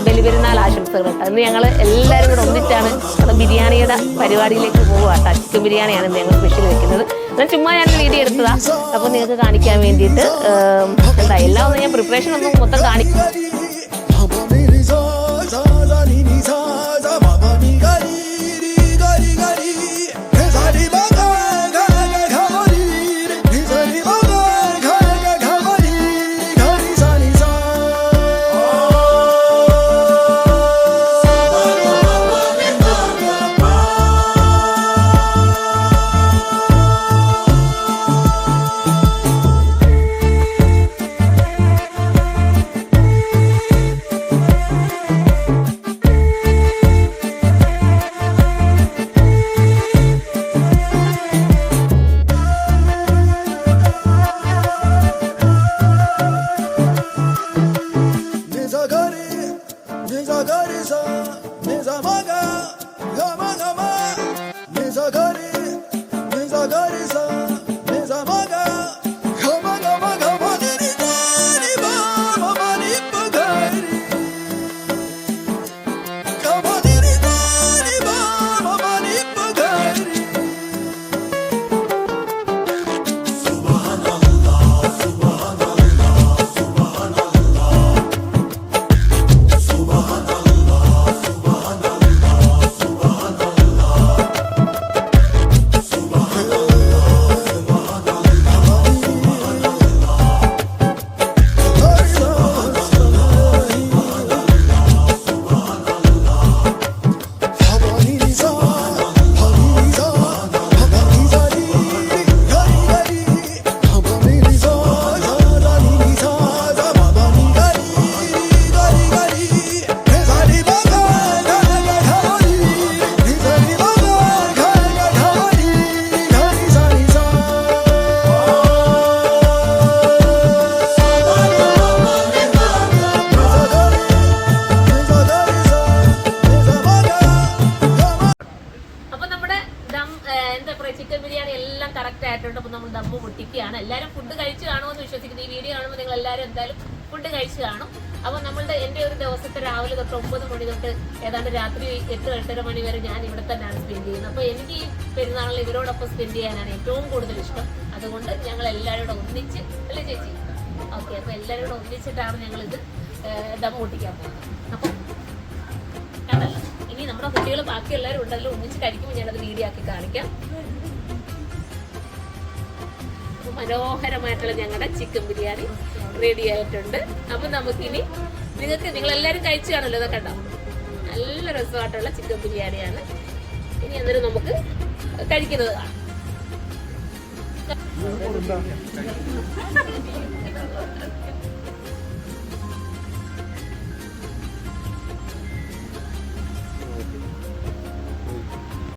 ബലിപെരുന്നാൾ ആശംസകൾ കേട്ടോ. ഇന്ന് ഞങ്ങൾ എല്ലാവരും കൂടെ ഒന്നിച്ചാണ് ബിരിയാണിയുടെ പരിപാടിയിലേക്ക് പോകുക കേട്ടോ. ചിക്കൻ ബിരിയാണിയാണ് ഇന്ന് ഞങ്ങൾ സ്പെഷ്യൽ വെക്കുന്നത്. എന്നാൽ ചുമ്മാ ഞാൻ വീഡിയോ എടുത്തതാ. അപ്പോൾ നിങ്ങൾക്ക് കാണിക്കാൻ വേണ്ടിയിട്ട് എല്ലാം ഒന്ന് ഞാൻ പ്രിപ്പറേഷൻ ഒന്നും മൊത്തം കാണിക്കും. ചിക്കൻ ബിരിയാണി എല്ലാം കറക്റ്റ് ആയിട്ടുണ്ട്. അപ്പോൾ നമ്മൾ ദമ്മ് പൊട്ടിക്കുകയാണ്. എല്ലാവരും ഫുഡ് കഴിച്ചു കാണുമെന്ന് വിശ്വസിക്കുന്നു. ഈ വീഡിയോ കാണുമ്പോൾ നിങ്ങൾ എല്ലാവരും എന്തായാലും ഫുഡ് കഴിച്ചു കാണും. അപ്പോൾ എൻ്റെ ഒരു ദിവസത്തെ രാവിലെ തൊട്ട് 9 മണി തൊട്ട് ഏതാണ്ട് രാത്രി 8-8:30 മണി വരെ ഞാൻ ഇവിടെ തന്നെയാണ് സ്പെൻഡ് ചെയ്യുന്നത്. അപ്പോൾ എനിക്ക് ഈ പെരുന്നാളിൽ ഇവരോടൊപ്പം സ്പെൻഡ് ചെയ്യാനാണ് ഏറ്റവും കൂടുതൽ ഇഷ്ടം. അതുകൊണ്ട് ഞങ്ങൾ എല്ലാവരും കൂടെ ഒന്നിച്ച് അല്ലേ ചേച്ചി? ഓക്കെ, അപ്പോൾ എല്ലാവരും കൂടെ ഒന്നിച്ചിട്ടാണ് ഞങ്ങളിത് ദമ്മ് പൊട്ടിക്കാൻ പോകുന്നത്. അപ്പം കണ്ടല്ലോ, ഇനി നമ്മുടെ കുട്ടികൾ ബാക്കി എല്ലാവരും ഉണ്ടല്ലോ, ഒന്നിച്ച് കഴിക്കുമ്പോൾ ഞാനത് വീഡിയോ ആക്കി കാണിക്കാം. മനോഹരമായിട്ടുള്ള ഞങ്ങളുടെ ചിക്കൻ ബിരിയാണി റെഡി ആയിട്ടുണ്ട്. അപ്പം നമുക്കിനി നിങ്ങളെല്ലാവരും കഴിച്ചു കാണല്ലോ, ഇതൊക്കെ കണ്ടോ, നല്ല രസമായിട്ടുള്ള ചിക്കൻ ബിരിയാണിയാണ്. ഇനി അന്നേരം നമുക്ക് കഴിക്കുന്നത് കാണാം.